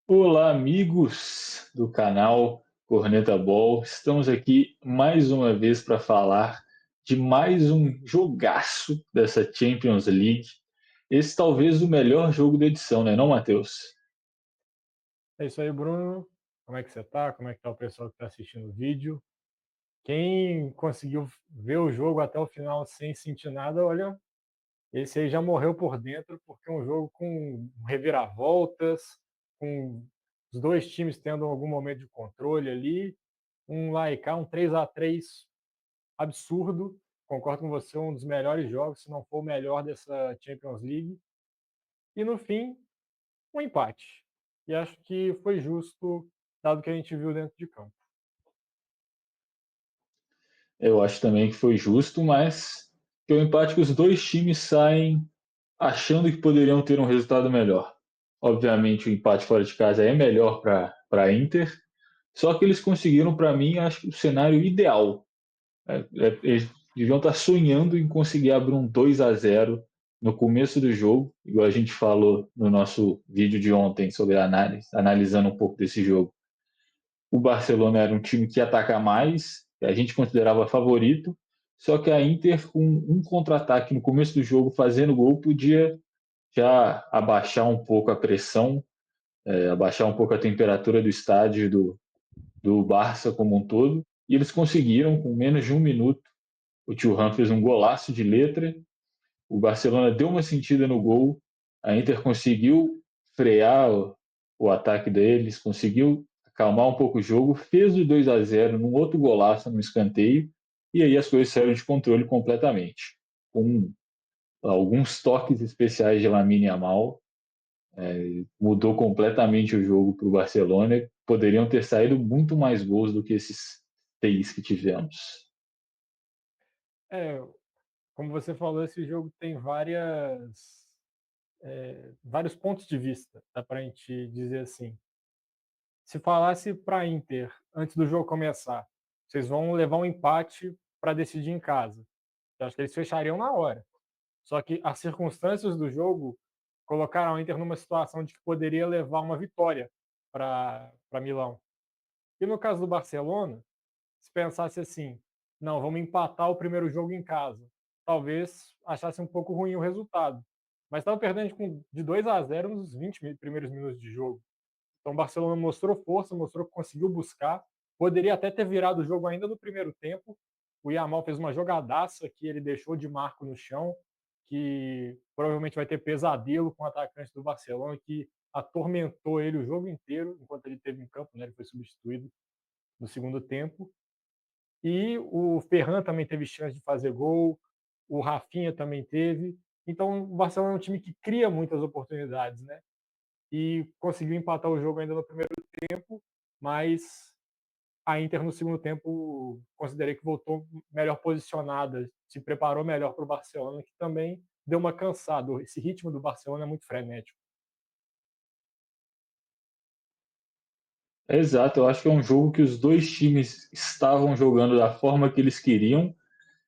Olá, amigos do canal Corneta Ball. Estamos aqui mais uma vez para falar de mais um jogaço dessa Champions League. Esse talvez o melhor jogo da edição, né, não, Matheus? É isso aí, Bruno. Como é que você tá? Como é que tá o pessoal que está assistindo o vídeo? Quem conseguiu ver o jogo até o final sem sentir nada, olha, esse aí já morreu por dentro, porque é um jogo com reviravoltas, com os dois times tendo algum momento de controle ali, um lá e cá, um 3-3 absurdo. Concordo com você, um dos melhores jogos, se não for o melhor dessa Champions League. E no fim, um empate. E acho que foi justo, dado que a gente viu dentro de campo. Eu acho também que foi justo, mas que é um empate que os dois times saem achando que poderiam ter um resultado melhor. Obviamente, o empate fora de casa é melhor para a Inter, só que eles conseguiram, para mim, acho que o cenário ideal. Eles deviam estar sonhando em conseguir abrir um 2-0 no começo do jogo, igual a gente falou no nosso vídeo de ontem sobre a análise, analisando um pouco desse jogo. O Barcelona era um time que ia atacar mais, a gente considerava favorito, só que a Inter, com um contra-ataque no começo do jogo, fazendo gol, podia já abaixar um pouco a pressão, abaixar um pouco a temperatura do estádio do Barça como um todo, e eles conseguiram, com menos de um minuto, o Thuram fez um golaço de letra, o Barcelona deu uma sentida no gol, a Inter conseguiu frear o ataque deles, conseguiu acalmar um pouco o jogo, fez o 2-0 num outro golaço no escanteio, e aí as coisas saíram de controle completamente. Com alguns toques especiais de Lamine Yamal, mudou completamente o jogo para o Barcelona. Poderiam ter saído muito mais gols do que esses 6 que tivemos. É, como você falou, esse jogo tem vários pontos de vista, dá para a gente dizer assim. Se falasse para a Inter, antes do jogo começar, vocês vão levar um empate para decidir em casa, eu acho que eles fechariam na hora. Só que as circunstâncias do jogo colocaram a Inter numa situação de que poderia levar uma vitória para Milão. E no caso do Barcelona, se pensasse assim, não, vamos empatar o primeiro jogo em casa, talvez achasse um pouco ruim o resultado. Mas estava perdendo de 2-0 nos 20 primeiros minutos de jogo. Então o Barcelona mostrou força, mostrou que conseguiu buscar. Poderia até ter virado o jogo ainda no primeiro tempo. O Yamal fez uma jogadaça que ele deixou de marco no chão, que provavelmente vai ter pesadelo com o atacante do Barcelona, que atormentou ele o jogo inteiro enquanto ele esteve em campo, né? Ele foi substituído no segundo tempo. E o Ferran também teve chance de fazer gol, o Rafinha também teve. Então o Barcelona é um time que cria muitas oportunidades, né? E conseguiu empatar o jogo ainda no primeiro tempo, mas a Inter no segundo tempo considerei que voltou melhor posicionada, se preparou melhor para o Barcelona, que também deu uma cansada. Esse ritmo do Barcelona é muito frenético. Exato, eu acho que é um jogo que os dois times estavam jogando da forma que eles queriam,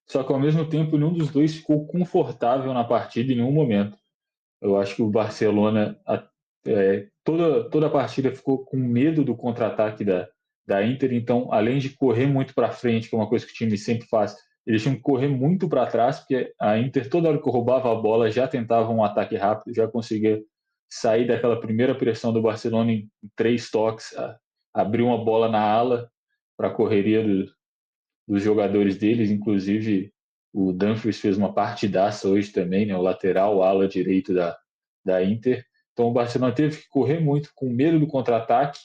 só que ao mesmo tempo nenhum dos dois ficou confortável na partida em nenhum momento. Eu acho que o Barcelona, toda a partida ficou com medo do contra-ataque da Inter, então, além de correr muito para frente, que é uma coisa que o time sempre faz, eles tinham que correr muito para trás, porque a Inter, toda hora que roubava a bola, já tentava um ataque rápido, já conseguia sair daquela primeira pressão do Barcelona em 3 toques, abrir uma bola na ala para a correria dos jogadores deles, inclusive o Dumfries fez uma partidaça hoje também, né, o lateral, o ala direito da Inter. Então o Barcelona teve que correr muito com medo do contra-ataque,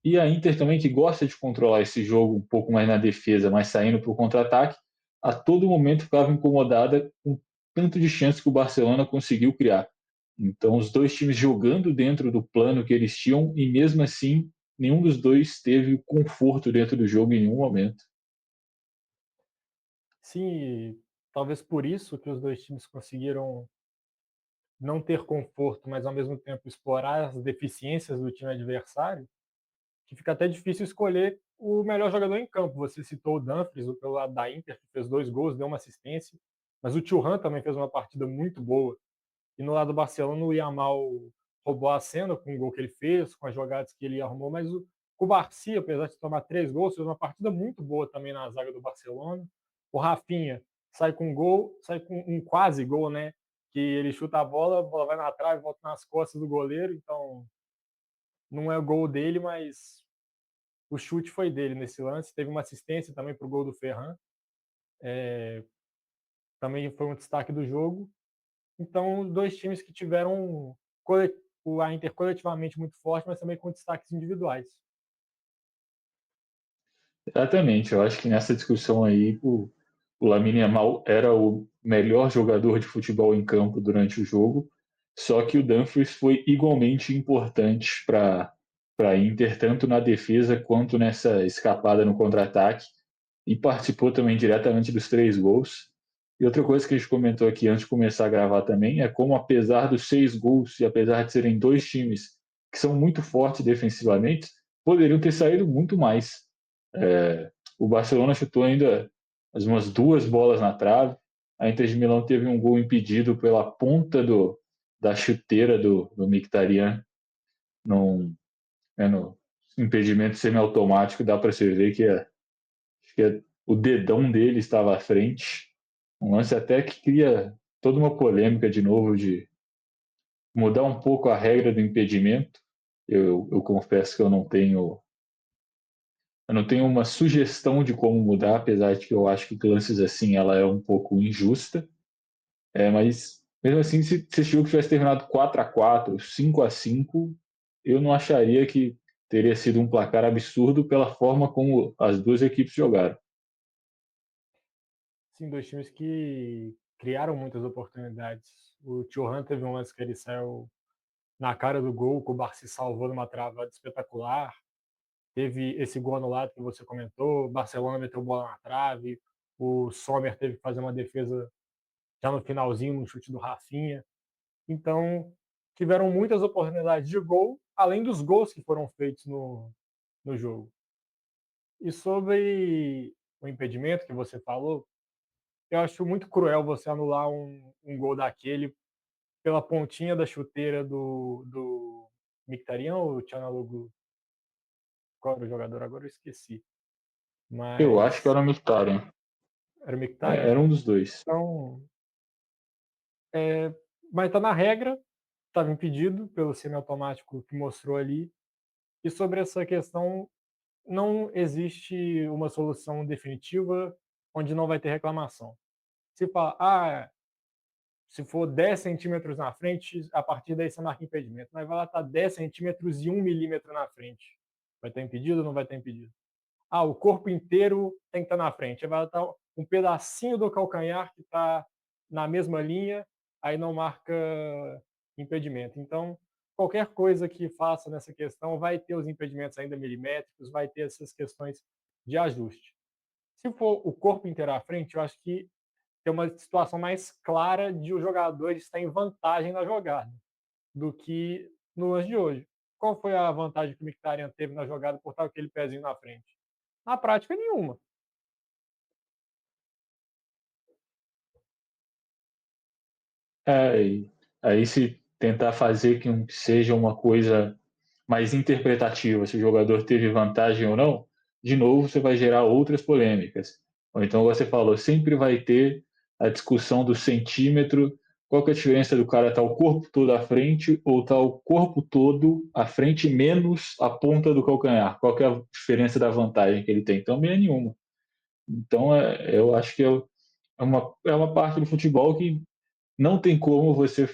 e a Inter também, que gosta de controlar esse jogo um pouco mais na defesa, mas saindo para o contra-ataque, a todo momento ficava incomodada com o tanto de chance que o Barcelona conseguiu criar. Então os dois times jogando dentro do plano que eles tinham, e mesmo assim nenhum dos dois teve conforto dentro do jogo em nenhum momento. Sim, talvez por isso que os dois times conseguiram não ter conforto, mas ao mesmo tempo explorar as deficiências do time adversário, que fica até difícil escolher o melhor jogador em campo. Você citou o Dumfries, pelo lado da Inter, que fez 2 gols, deu uma assistência, mas o Thuram também fez uma partida muito boa. E no lado do Barcelona, o Yamal roubou a cena com o gol que ele fez, com as jogadas que ele arrumou, mas o Cubarsí, apesar de tomar 3 gols, fez uma partida muito boa também na zaga do Barcelona. O Rafinha sai com um gol, sai com um quase gol, né? Que ele chuta a bola vai na trave, volta nas costas do goleiro, então não é o gol dele, mas o chute foi dele nesse lance. Teve uma assistência também para o gol do Ferran, também foi um destaque do jogo. Então, dois times que tiveram a Inter coletivamente muito forte, mas também com destaques individuais. Exatamente, eu acho que nessa discussão aí o Lamine Yamal era o melhor jogador de futebol em campo durante o jogo, só que o Dumfries foi igualmente importante para a Inter, tanto na defesa quanto nessa escapada no contra-ataque, e participou também diretamente dos 3 gols. E outra coisa que a gente comentou aqui antes de começar a gravar também é como, apesar dos 6 gols e apesar de serem dois times que são muito fortes defensivamente, poderiam ter saído muito mais. O Barcelona chutou ainda umas 2 bolas na trave. A Inter de Milão teve um gol impedido pela ponta da chuteira do Mkhitaryan no impedimento semiautomático. Dá para você ver que o dedão dele estava à frente. Um lance até que cria toda uma polêmica de novo de mudar um pouco a regra do impedimento. Eu confesso que eu não tenho uma sugestão de como mudar, apesar de que eu acho que lances assim ela é um pouco injusta. Mas mesmo assim, se esse jogo tivesse terminado 4-4, 5-5, eu não acharia que teria sido um placar absurdo pela forma como as duas equipes jogaram. Sim, dois times que criaram muitas oportunidades. O Thuram teve um lance que ele saiu na cara do gol, que o Barça salvou numa travada espetacular. Teve esse gol anulado que você comentou, o Barcelona meteu bola na trave, o Sommer teve que fazer uma defesa já no finalzinho, no chute do Rafinha. Então, tiveram muitas oportunidades de gol, além dos gols que foram feitos no jogo. E sobre o impedimento que você falou, eu acho muito cruel você anular um gol daquele pela pontinha da chuteira do Mkhitaryan ou Çalhanoğlu, qual era o jogador agora eu esqueci, Eu acho que mas era o Mkhitaryan. era o Mkhitaryan? Era um dos dois. Então, mas tá na regra, estava impedido pelo semiautomático que mostrou ali. E sobre essa questão, não existe uma solução definitiva onde não vai ter reclamação. Se fala, se for 10 centímetros na frente, a partir daí você marca impedimento. Mas vai lá estar 10 centímetros e 1 milímetro na frente. Vai estar impedido ou não vai estar impedido? O corpo inteiro tem que estar na frente. Aí vai estar um pedacinho do calcanhar que está na mesma linha, aí não marca impedimento. Então, qualquer coisa que faça nessa questão vai ter os impedimentos ainda milimétricos, vai ter essas questões de ajuste. Se for o corpo inteiro à frente, eu acho que tem uma situação mais clara de o jogador estar em vantagem na jogada do que no lance de hoje. Qual foi a vantagem que o Mkhitaryan teve na jogada por estar com aquele pezinho na frente? Na prática, nenhuma. E aí se tentar fazer que seja uma coisa mais interpretativa, se o jogador teve vantagem ou não, de novo você vai gerar outras polêmicas. Ou então você falou, sempre vai ter a discussão do centímetro, qual que é a diferença do cara estar o corpo todo à frente ou estar o corpo todo à frente menos a ponta do calcanhar? Qual que é a diferença da vantagem que ele tem? Também é nenhuma. Então, eu acho que é uma parte do futebol que não tem como você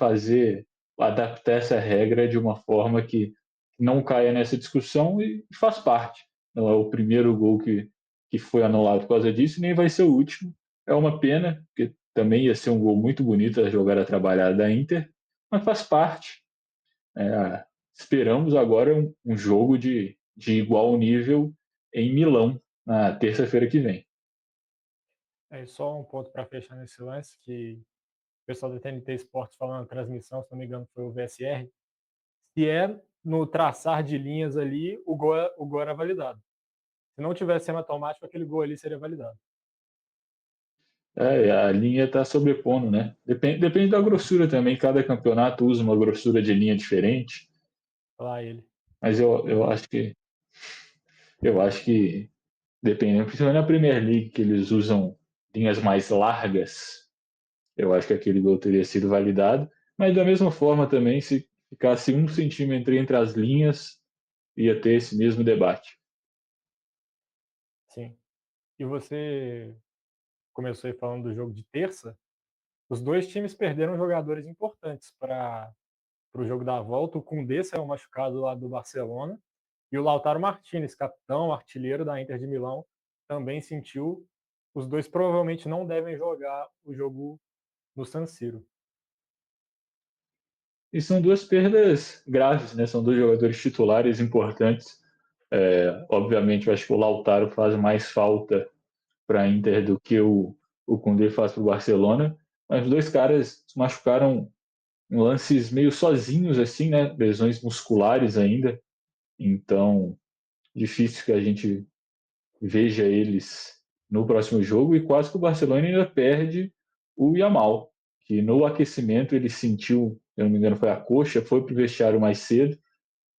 adaptar essa regra de uma forma que não caia nessa discussão e faz parte. Não é o primeiro gol que foi anulado por causa disso, nem vai ser o último. É uma pena, porque também ia ser um gol muito bonito a jogada trabalhada da Inter, mas faz parte. Esperamos agora um jogo de igual nível em Milão, na terça-feira que vem. É só um ponto para fechar nesse lance, que o pessoal da TNT Esportes falando na transmissão, se não me engano foi o VSR, se no traçar de linhas ali, o gol era validado. Se não tivesse sendo automático, aquele gol ali seria validado. A linha está sobrepondo, né? Depende da grossura também. Cada campeonato usa uma grossura de linha diferente. lá ele. Mas eu acho que dependendo, principalmente na Premier League, que eles usam linhas mais largas, eu acho que aquele gol teria sido validado. Mas da mesma forma também, se ficasse 1 centímetro entre as linhas, ia ter esse mesmo debate. Sim. E você começou aí falando do jogo de terça. Os 2 times perderam jogadores importantes para o jogo da volta. O Koundé saiu machucado lá do Barcelona e o Lautaro Martinez, capitão, artilheiro da Inter de Milão, também sentiu. Os 2 provavelmente não devem jogar o jogo no San Siro. E são duas perdas graves, né? São dois jogadores titulares importantes. Obviamente, eu acho que o Lautaro faz mais falta para a Inter do que o Koundé faz para o Barcelona. Mas os dois caras se machucaram em lances meio sozinhos, assim, né? Lesões musculares ainda. Então, difícil que a gente veja eles no próximo jogo. E quase que o Barcelona ainda perde o Yamal, que no aquecimento ele sentiu, se eu não me engano, foi a coxa, foi para o vestiário mais cedo,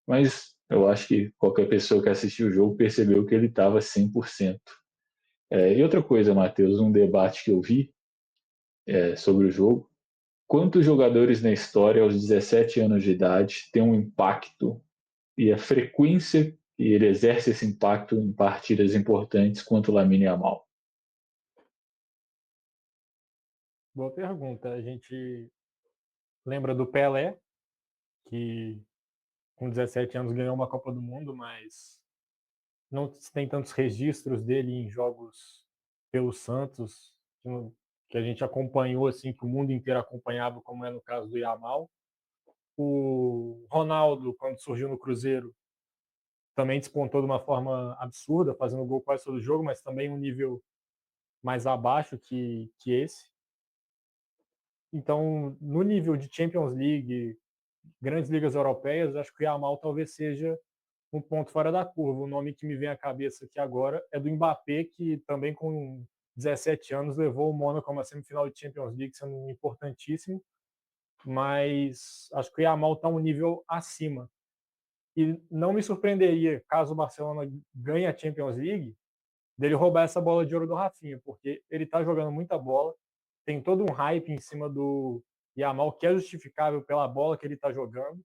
mas eu acho que qualquer pessoa que assistiu o jogo percebeu que ele estava 100%. E outra coisa, Matheus, um debate que eu vi sobre o jogo, quantos jogadores na história aos 17 anos de idade têm um impacto e a frequência que ele exerce esse impacto em partidas importantes quanto o Lamine Yamal? Boa pergunta. A gente lembra do Pelé, que com 17 anos ganhou uma Copa do Mundo, mas não se tem tantos registros dele em jogos pelo Santos, que a gente acompanhou, assim, que o mundo inteiro acompanhava, como é no caso do Yamal. O Ronaldo, quando surgiu no Cruzeiro, também despontou de uma forma absurda, fazendo gol quase todo jogo, mas também um nível mais abaixo que esse. Então, no nível de Champions League, grandes ligas europeias, acho que o Yamal talvez seja um ponto fora da curva. O nome que me vem à cabeça aqui agora é do Mbappé, que também com 17 anos levou o Mônaco a uma semifinal de Champions League, sendo importantíssimo, mas acho que o Yamal está um nível acima. E não me surpreenderia, caso o Barcelona ganhe a Champions League, dele roubar essa bola de ouro do Rafinha, porque ele está jogando muita bola, tem todo um hype em cima do Yamal, que é justificável pela bola que ele está jogando,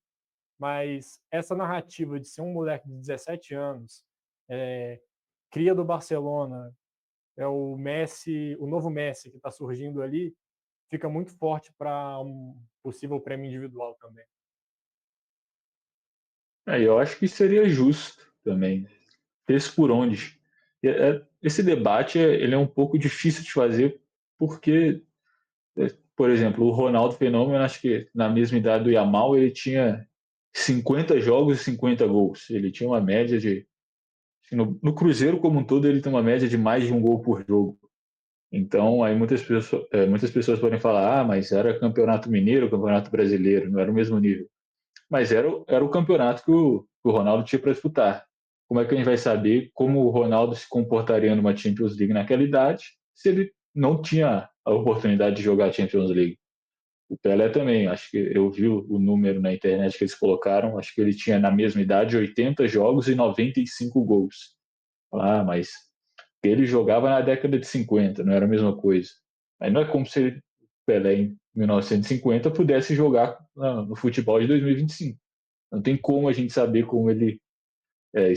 mas essa narrativa de ser um moleque de 17 anos, é, cria do Barcelona, é o Messi, o novo Messi que está surgindo ali, fica muito forte para um possível prêmio individual também. Eu acho que seria justo também, esse por onde. Esse debate ele é um pouco difícil de fazer, porque, por exemplo, o Ronaldo Fenômeno, acho que na mesma idade do Yamal, ele tinha 50 jogos e 50 gols. Ele tinha uma média de. No Cruzeiro como um todo, ele tem uma média de mais de um gol por jogo. Então, aí muitas pessoas podem falar, mas era campeonato mineiro, campeonato brasileiro, não era o mesmo nível. Mas era o campeonato que o Ronaldo tinha para disputar. Como é que a gente vai saber como o Ronaldo se comportaria numa Champions League naquela idade se ele não tinha a oportunidade de jogar a Champions League? O Pelé também, acho que eu vi o número na internet que eles colocaram, acho que ele tinha na mesma idade 80 jogos e 95 gols. Mas ele jogava na década de 50, não era a mesma coisa. Aí não é como se o Pelé em 1950 pudesse jogar no futebol de 2025. Não tem como a gente saber como ele é,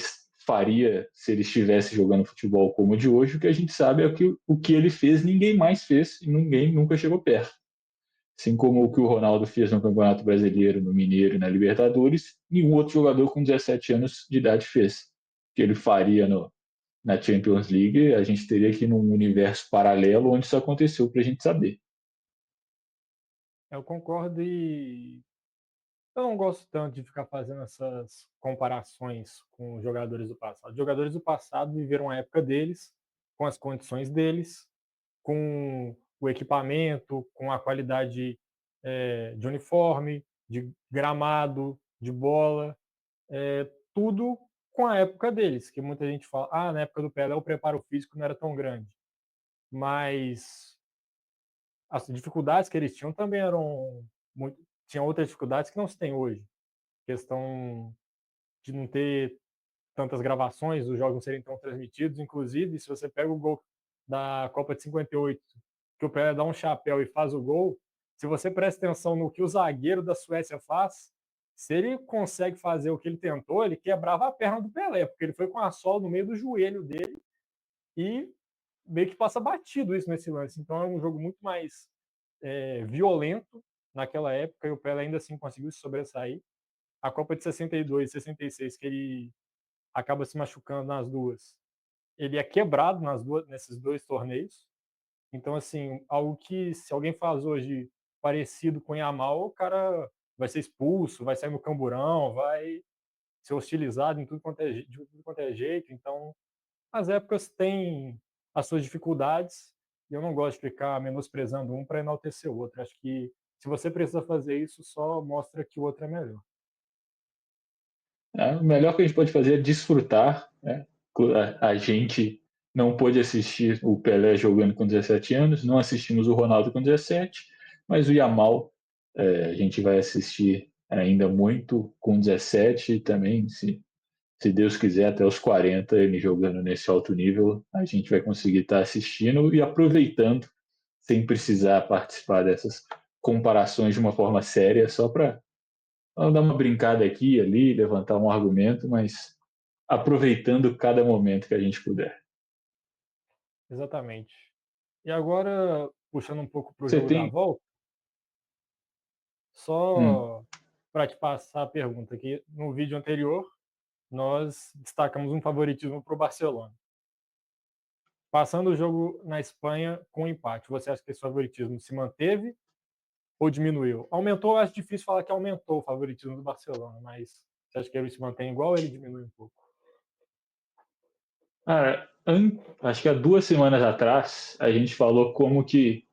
faria se ele estivesse jogando futebol como o de hoje. O que a gente sabe é que o que ele fez, ninguém mais fez e ninguém nunca chegou perto. Assim como o que o Ronaldo fez no Campeonato Brasileiro, no Mineiro e na Libertadores, nenhum outro jogador com 17 anos de idade fez. O que ele faria na Champions League, a gente teria que ir num universo paralelo onde isso aconteceu para a gente saber. Eu concordo e eu não gosto tanto de ficar fazendo essas comparações com os jogadores do passado. Os jogadores do passado viveram a época deles, com as condições deles, com o equipamento, com a qualidade de uniforme, de gramado, de bola, tudo com a época deles, que muita gente fala, na época do Pelé o preparo físico não era tão grande, mas as dificuldades que eles tinham também eram muito, tinham outras dificuldades que não se tem hoje, questão de não ter tantas gravações, os jogos não serem tão transmitidos. Inclusive, se você pega o gol da Copa de 58, que o Pelé dá um chapéu e faz o gol, se você presta atenção no que o zagueiro da Suécia faz, se ele consegue fazer o que ele tentou, ele quebrava a perna do Pelé, porque ele foi com a sola no meio do joelho dele e meio que passa batido isso nesse lance. Então é um jogo muito mais violento naquela época e o Pelé ainda assim conseguiu se sobressair. A Copa de 62 e 66, que ele acaba se machucando nas duas, ele é quebrado nesses dois torneios. Então, assim, algo que se alguém faz hoje parecido com o Yamal, o cara vai ser expulso, vai sair no camburão, vai ser hostilizado em de tudo quanto é jeito. Então, as épocas têm as suas dificuldades e eu não gosto de ficar menosprezando um para enaltecer o outro. Acho que se você precisa fazer isso, só mostra que o outro é melhor. O melhor que a gente pode fazer é desfrutar, né? A gente não pôde assistir o Pelé jogando com 17 anos, não assistimos o Ronaldo com 17, mas o Yamal a gente vai assistir ainda muito com 17 e também, se Deus quiser, até os 40, ele jogando nesse alto nível, a gente vai conseguir estar assistindo e aproveitando, sem precisar participar dessas comparações de uma forma séria, só para dar uma brincada aqui e ali, levantar um argumento, mas aproveitando cada momento que a gente puder. Exatamente. E agora, puxando um pouco para o Você jogo da tem. volta, Hum, só para te passar a pergunta, que no vídeo anterior nós destacamos um favoritismo para o Barcelona. Passando o jogo na Espanha com empate, você acha que esse favoritismo se manteve ou diminuiu? Aumentou, eu acho difícil falar que aumentou o favoritismo do Barcelona, mas você acha que ele se mantém igual ou ele diminui um pouco? acho que há 2 semanas atrás a gente falou como que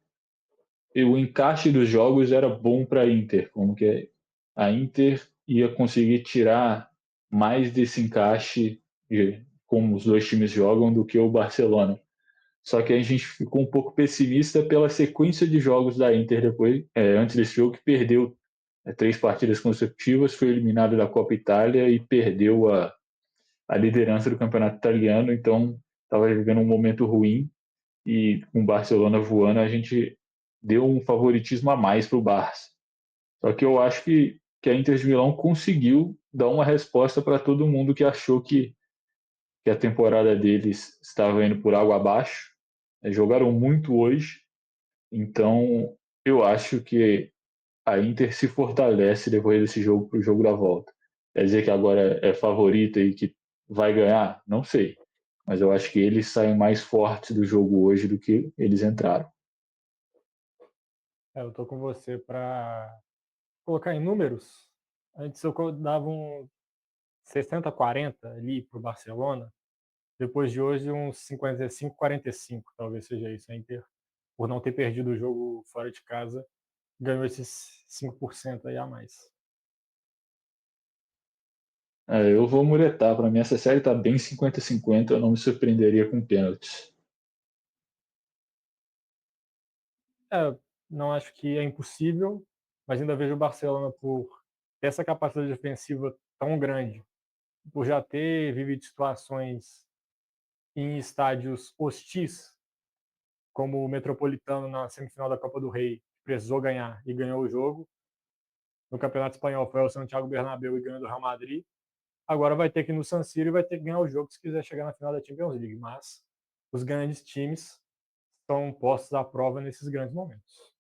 o encaixe dos jogos era bom para a Inter, como que a Inter ia conseguir tirar mais desse encaixe de como os dois times jogam do que o Barcelona. Só que a gente ficou um pouco pessimista pela sequência de jogos da Inter depois, antes desse jogo, que perdeu 3 partidas consecutivas, foi eliminado da Copa Itália e perdeu a liderança do campeonato italiano, então estava vivendo um momento ruim e com o Barcelona voando, a gente deu um favoritismo a mais para o Barça. Só que eu acho que a Inter de Milão conseguiu dar uma resposta para todo mundo que achou que a temporada deles estava indo por água abaixo. Jogaram muito hoje, então eu acho que a Inter se fortalece depois desse jogo para o jogo da volta. Quer dizer que agora é favorita e que vai ganhar? Não sei. Mas eu acho que eles saem mais fortes do jogo hoje do que eles entraram. Eu tô com você para colocar em números. Antes eu dava um 60-40 ali para o Barcelona. Depois de hoje, uns 55-45, talvez seja isso. A Inter, por não ter perdido o jogo fora de casa, ganhou esses 5% aí a mais. Eu vou muretar. Para mim, essa série está bem 50-50. Eu não me surpreenderia com pênaltis. É, não acho que é impossível, mas ainda vejo o Barcelona por ter essa capacidade defensiva tão grande, por já ter vivido situações em estádios hostis, como o Metropolitano na semifinal da Copa do Rei, precisou ganhar e ganhou o jogo. No Campeonato Espanhol foi o Santiago Bernabéu e ganhou do Real Madrid. Agora vai ter que ir no San Siro e vai ter que ganhar o jogo se quiser chegar na final da Champions League. Mas os grandes times estão postos à prova nesses grandes momentos.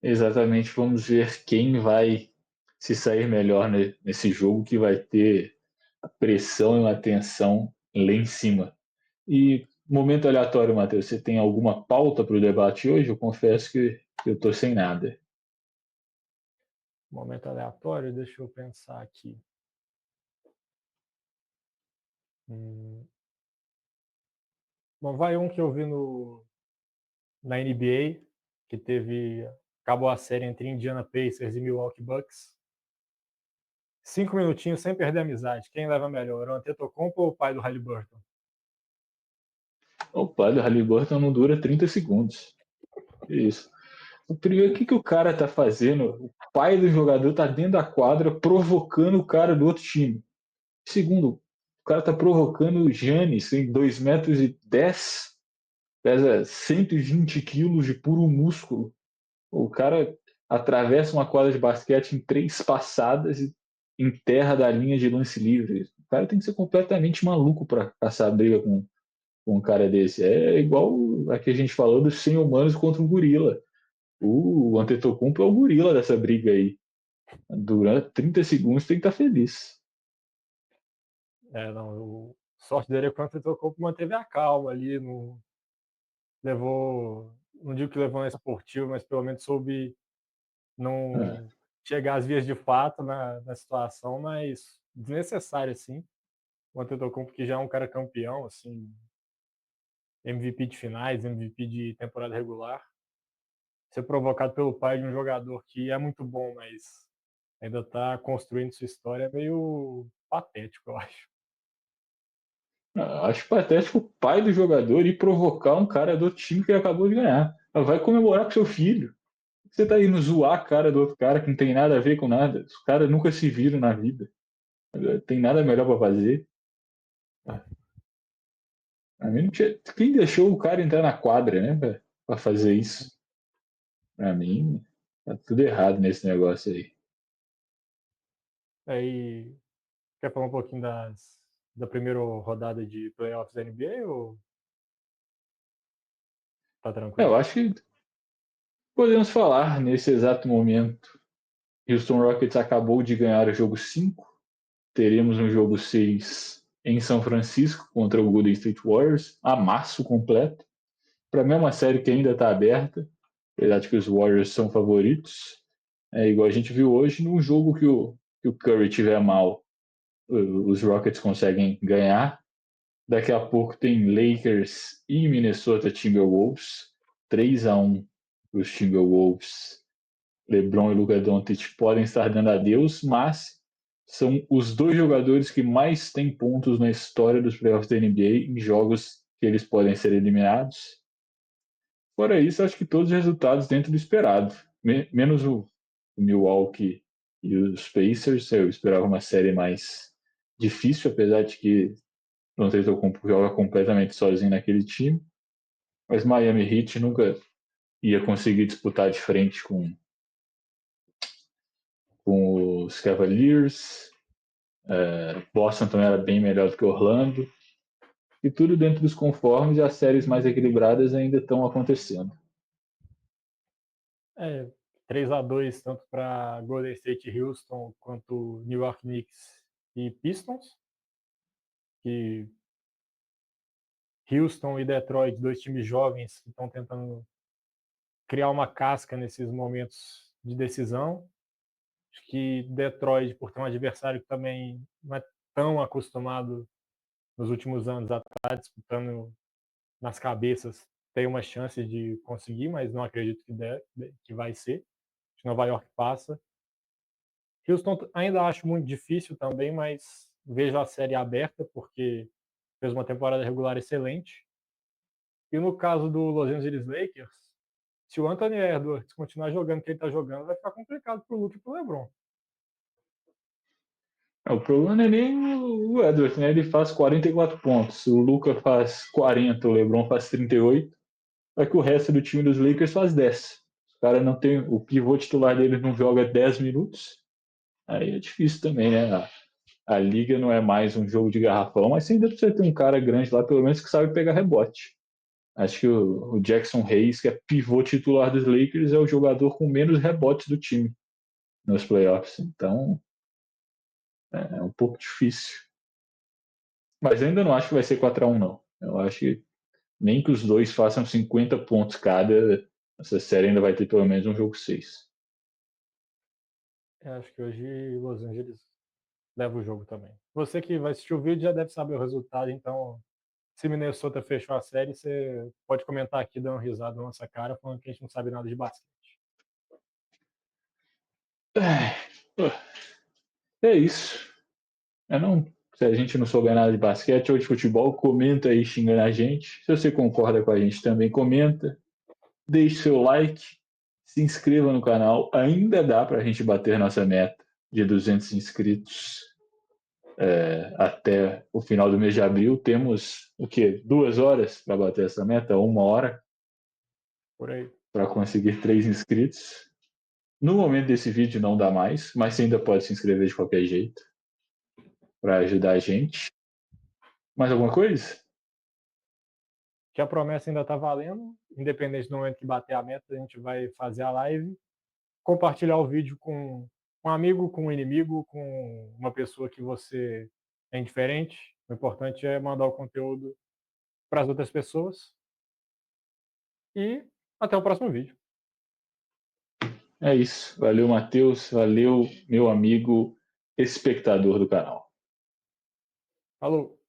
Exatamente. Vamos ver quem vai se sair melhor nesse jogo, que vai ter a pressão e uma tensão lá em cima. E momento aleatório, Matheus, você tem alguma pauta para o debate hoje? Eu confesso que eu estou sem nada. Momento aleatório, deixa eu pensar aqui. Bom, vai um que eu vi na NBA, que acabou a série entre Indiana Pacers e Milwaukee Bucks. 5 minutinhos sem perder a amizade. Quem leva melhor, o Antetokounmpo ou o pai do Halliburton? O pai do Halliburton não dura 30 segundos. Isso. Primeiro, o que o cara tá fazendo? O pai do jogador tá dentro da quadra provocando o cara do outro time. Segundo, o cara tá provocando o Giannis, tem 2,10 m, pesa 120 quilos de puro músculo. O cara atravessa uma quadra de basquete em 3 passadas e enterra da linha de lance livre. O cara tem que ser completamente maluco para caçar briga com um cara desse. É igual a que a gente falou dos 100 humanos contra um gorila. O Antetokounmpo é o gorila dessa briga aí. Durante 30 segundos tem que estar feliz. Não, sorte dele é que o Antetokounmpo manteve a calma ali, levou, não digo que levou na esportiva, mas pelo menos soube É. não chegar às vias de fato na situação, mas desnecessário, assim. O Antetokounmpo, que já é um cara campeão, assim, MVP de finais, MVP de temporada regular, ser provocado pelo pai de um jogador que é muito bom, mas ainda está construindo sua história, é meio patético, eu acho. Acho patético o pai do jogador ir provocar um cara do time que ele acabou de ganhar. Vai comemorar com seu filho. Você tá indo zoar a cara do outro cara que não tem nada a ver com nada. Os caras nunca se viram na vida. Tem nada melhor para fazer. A mim não tinha... Quem deixou o cara entrar na quadra, né, pra fazer isso? Pra mim, tá tudo errado nesse negócio aí. Aí, quer falar um pouquinho da primeira rodada de playoffs da NBA ou tá Eu tranquilo? acho que podemos falar nesse exato momento. Houston Rockets acabou de ganhar o jogo 5. Teremos um jogo 6 em São Francisco contra o Golden State Warriors. Amasso completo. Para mim é uma série que ainda está aberta. Apesar de que os Warriors são favoritos. É igual a gente viu hoje, num jogo que o Curry tiver mal, os Rockets conseguem ganhar. Daqui a pouco tem Lakers e Minnesota Timberwolves. 3-1 os Timberwolves. LeBron e Luka Doncic podem estar dando adeus, mas são os dois jogadores que mais têm pontos na história dos playoffs da NBA em jogos que eles podem ser eliminados. Fora isso, acho que todos os resultados dentro do esperado. Menos o Milwaukee e os Pacers. Eu esperava uma série mais difícil, apesar de que o Antetokounmpo joga completamente sozinho naquele time. Mas Miami Heat nunca ia conseguir disputar de frente com os Cavaliers. Boston também era bem melhor do que Orlando. E tudo dentro dos conformes e as séries mais equilibradas ainda estão acontecendo. É, 3-2 tanto para Golden State e Houston quanto New York Knicks e Pistons, que Houston e Detroit, dois times jovens que estão tentando criar uma casca nesses momentos de decisão. Acho que Detroit, por ter um adversário que também não é tão acostumado nos últimos anos a estar disputando nas cabeças, tem uma chance de conseguir, mas não acredito que vai ser. Acho que Nova York passa. Houston ainda acho muito difícil também, mas vejo a série aberta porque fez uma temporada regular excelente. E no caso do Los Angeles Lakers, se o Anthony Edwards continuar jogando o que ele está jogando, vai ficar complicado para o Luke e para o LeBron. O problema não é nem o Edwards, né? Ele faz 44 pontos. O Luca faz 40, o LeBron faz 38. Só que o resto do time dos Lakers faz 10. Os caras não tem. O pivô titular deles não joga 10 minutos. Aí é difícil também, né? A liga não é mais um jogo de garrafão, mas ainda precisa ter um cara grande lá, pelo menos que sabe pegar rebote. Acho que o Jackson Hayes, que é pivô titular dos Lakers, é o jogador com menos rebotes do time nos playoffs. Então é um pouco difícil. Mas ainda não acho que vai ser 4-1, não. Eu acho que nem que os dois façam 50 pontos cada, essa série ainda vai ter pelo menos um jogo 6. Eu acho que hoje Los Angeles leva o jogo também. Você que vai assistir o vídeo já deve saber o resultado, então se Minnesota fechou a série, você pode comentar aqui, dando risada na nossa cara, falando que a gente não sabe nada de basquete. É isso. Não, se a gente não souber nada de basquete ou de futebol, comenta aí xingando a gente. Se você concorda com a gente também, comenta. Deixe seu like, se inscreva no canal. Ainda dá para a gente bater nossa meta de 200 inscritos até o final do mês de abril. Temos o quê? 2 horas para bater essa meta? 1 hora Por aí. para conseguir 3 inscritos. No momento desse vídeo não dá mais, mas você ainda pode se inscrever de qualquer jeito para ajudar a gente. Mais alguma coisa? Que a promessa ainda está valendo, independente do momento que bater a meta, a gente vai fazer a live, compartilhar o vídeo com um amigo, com um inimigo, com uma pessoa que você é indiferente. O importante é mandar o conteúdo para as outras pessoas. E até o próximo vídeo. É isso. Valeu, Matheus. Valeu, meu amigo espectador do canal. Falou!